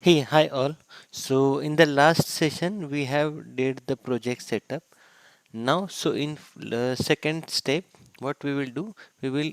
Hey, hi all. So in the last session we have did the project setup. Now, so in the second step, what we will do, we will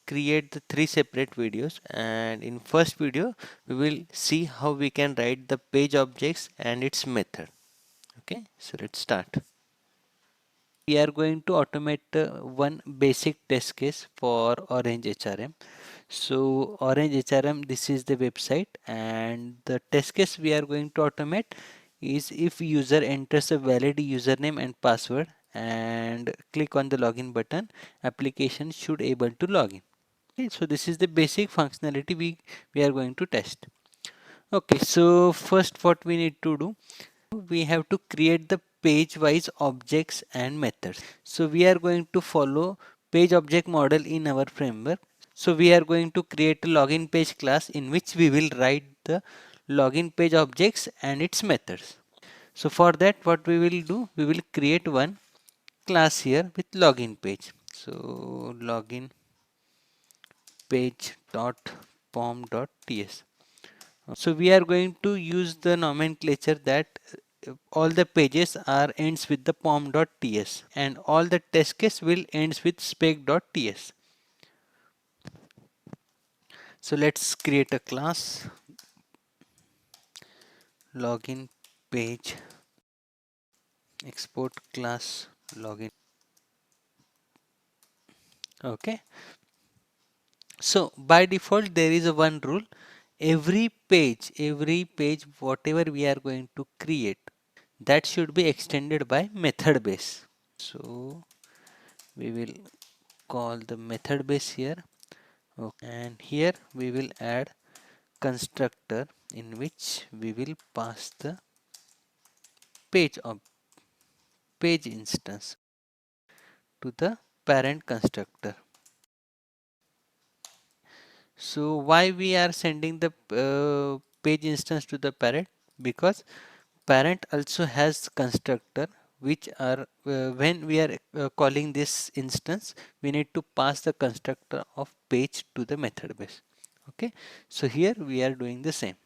create the three separate videos, and in first video we will see how we can write the page objects and its method. Okay, so let's start. We are going to automate one basic test case for Orange HRM. So Orange HRM, this is the website, and the test case we are going to automate is if user enters a valid username and password and click on the login button, application should able to login. Okay, so this is the basic functionality we are going to test. Okay, so first what we need to do, we have to create the page wise objects and methods. So we are going to follow page object model in our framework. So we are going to create a login page class in which we will write the login page objects and its methods. So for that what we will do, we will create one class here with login page. So login page dot pom dot ts. So we are going to use the nomenclature that all the pages are ends with the pom.ts and all the test case will ends with spec.ts. So let's create a class login page export class login. Okay. So by default there is a one rule. Every page whatever we are going to create, that should be extended by method base. So we will call the method base here. Okay. And here we will add constructor in which we will pass the page of page instance to the parent constructor. So why we are sending the page instance to the parent? Because parent also has constructor which are when we are calling this instance, we need to pass the constructor of page to the method base. Okay, so here we are doing the same.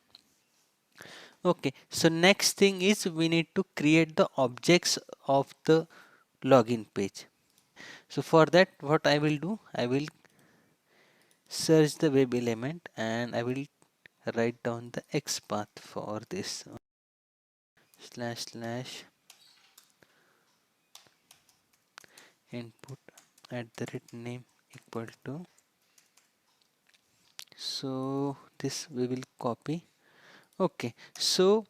Okay, so next thing is we need to create the objects of the login page. So for that what I will do, I will search the web element and I will write down the XPath for this slash slash input at the rate name equal to. So this we will copy. Okay, so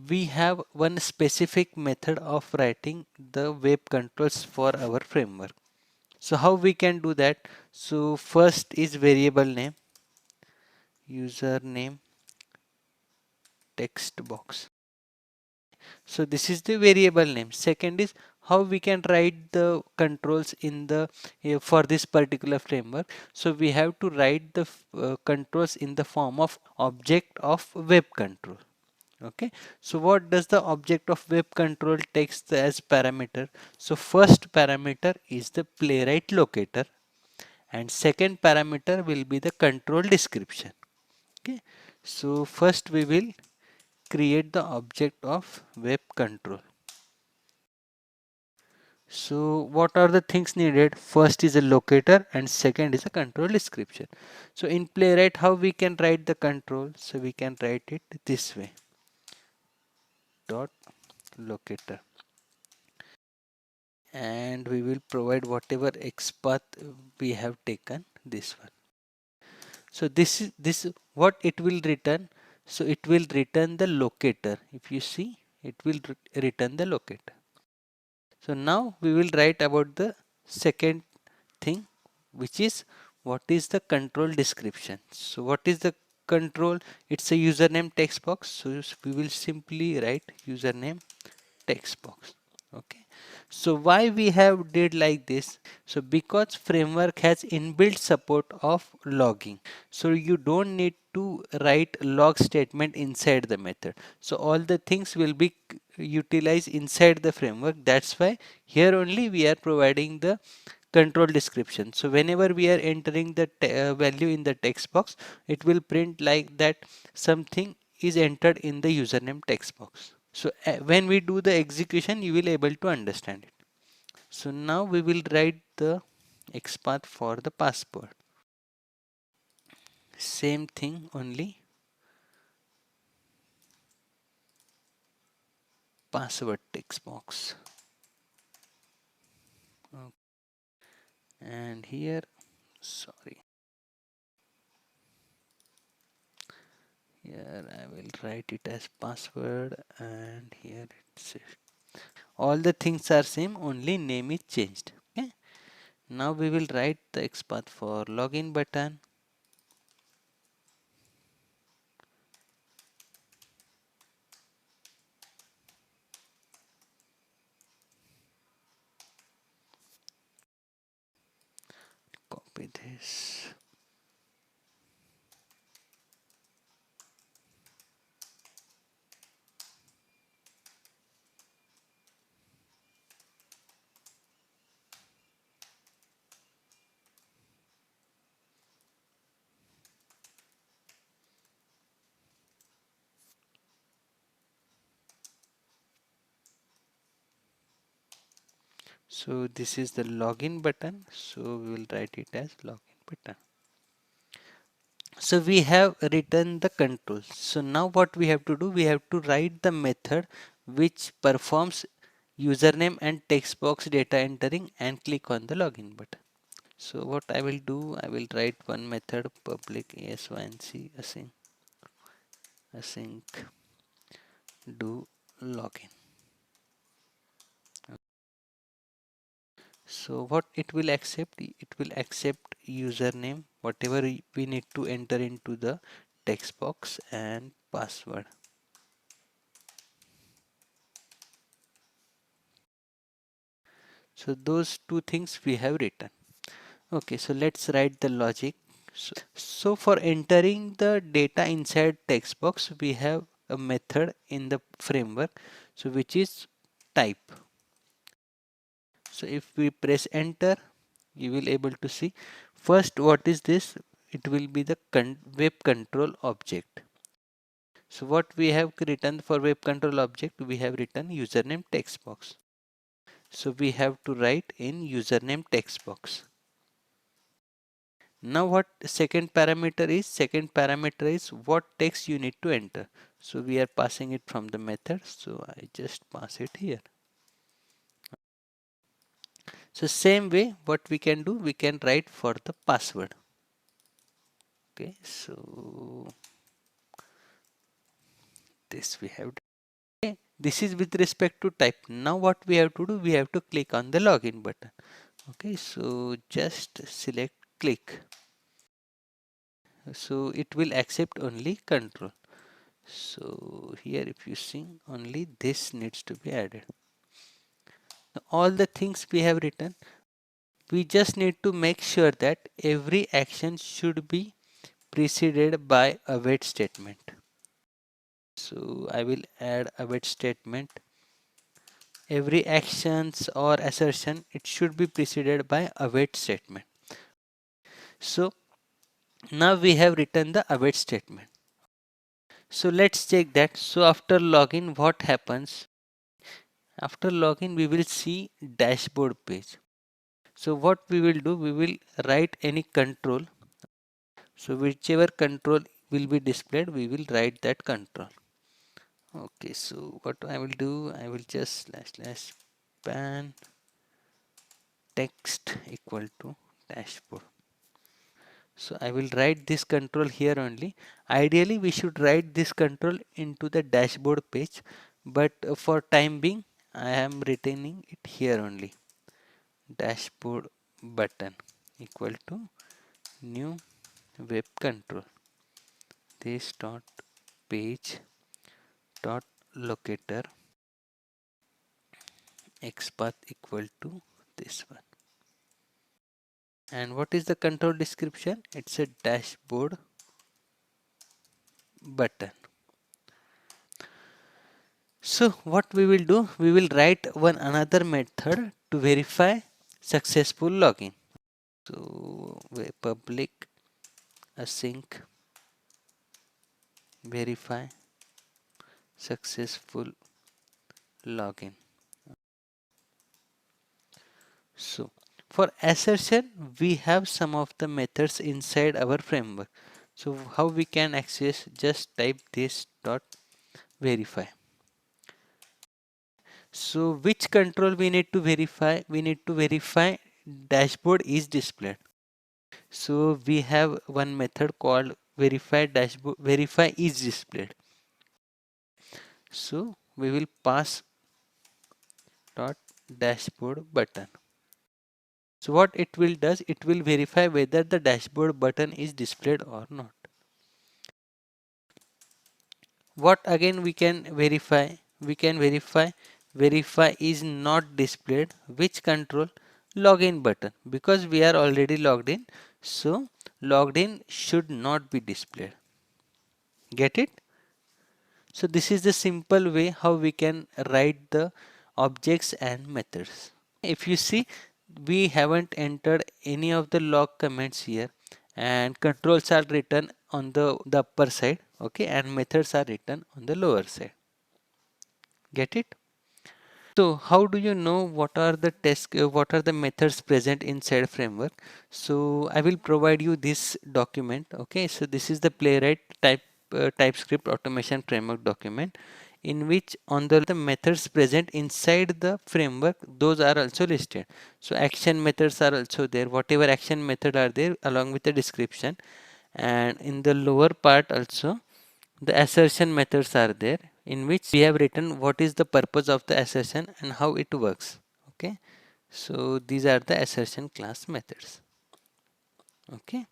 we have one specific method of writing the web controls for our framework. So how we can do that? So first is variable name, username, text box. So this is the variable name. Second is how we can write the controls in the for this particular framework. So we have to write the controls in the form of object of web control. Okay, so what does the object of web control takes as parameter? So first parameter is the playwright locator and second parameter will be the control description. Okay, so first we will create the object of web control. So what are the things needed? First is a locator and second is a control description. So in Playwright how we can write the control? So we can write it this way, dot locator, and we will provide whatever XPath we have taken, this one. So this what it will return. So it will return the locator. If you see, it will return the locator. So now we will write about the second thing, which is what is the control description. So what is the control? It's a username text box. So we will simply write username text box. Okay, so why we have did like this? So because framework has inbuilt support of logging, so you don't need to write log statement inside the method. So all the things will be utilized inside the framework. That's why here only we are providing the control description. So whenever we are entering the value in the text box, it will print like that something is entered in the username text box. So when we do the execution, you will able to understand it. So now we will write the XPath for the password. Same thing, only password text box. Okay. And here, sorry, here I will write it as password, and here it's all the things are same, only name is changed. Okay. Now we will write the XPath for login button. Copy this. So this is the login button. So we will write it as login button. So we have written the controls. So now what we have to do, we have to write the method which performs username and text box data entering and click on the login button. So what I will do, I will write one method public async async do login. So what it will accept, it will accept username, whatever we need to enter into the text box, and password. So those two things we have written. Okay, so let's write the logic. So for entering the data inside text box, we have a method in the framework, so which is type. So if we press enter, you will able to see first what is this. It will be the web control object. So what we have written for web control object, we have written username text box. So we have to write in username text box. Now what second parameter is? Second parameter is what text you need to enter. So we are passing it from the method. So I just pass it here. So same way what we can do, we can write for the password. Okay, so this we have. Okay, this is with respect to type. Now what we have to do, we have to click on the login button. Okay, so just select click. So it will accept only control. So here if you see, only this needs to be added. Now, all the things we have written, we just need to make sure that every action should be preceded by await statement. So I will add await statement. Every actions or assertion, it should be preceded by await statement. So now we have written the await statement. So let's check that. So after login, what happens? After login, we will see dashboard page. So what we will do, we will write any control. So whichever control will be displayed, we will write that control. Okay, so what I will do, I will just slash pan text equal to dashboard. So I will write this control here only. Ideally, we should write this control into the dashboard page, but for time being, I am retaining it here only. Dashboard button equal to new web control. This dot page dot locator XPath equal to this one. And what is the control description? It's a dashboard button. So what we will do, we will write one another method to verify successful login. So public async verify successful login. So for assertion, we have some of the methods inside our framework. So how we can access, just type this dot verify. So which control we need to verify? We need to verify dashboard is displayed. So we have one method called verify dashboard, verify is displayed. So we will pass dot dashboard button. So what it will does, it will verify whether the dashboard button is displayed or not. What again we can verify? We can verify is not displayed. Which control? Login button, because we are already logged in. So logged in should not be displayed. Get it? So this is the simple way how we can write the objects and methods. If you see, we haven't entered any of the log comments here, and controls are written on the upper side, okay, and methods are written on the lower side. Get it? So how do you know what are the methods present inside framework? So I will provide you this document. Okay, so this is the Playwright TypeScript automation framework document, in which on the methods present inside the framework, those are also listed. So action methods are also there. Whatever action method are there along with the description, and in the lower part also the assertion methods are there, in which we have written what is the purpose of the assertion and how it works. Okay, so these are the assertion class methods. Okay.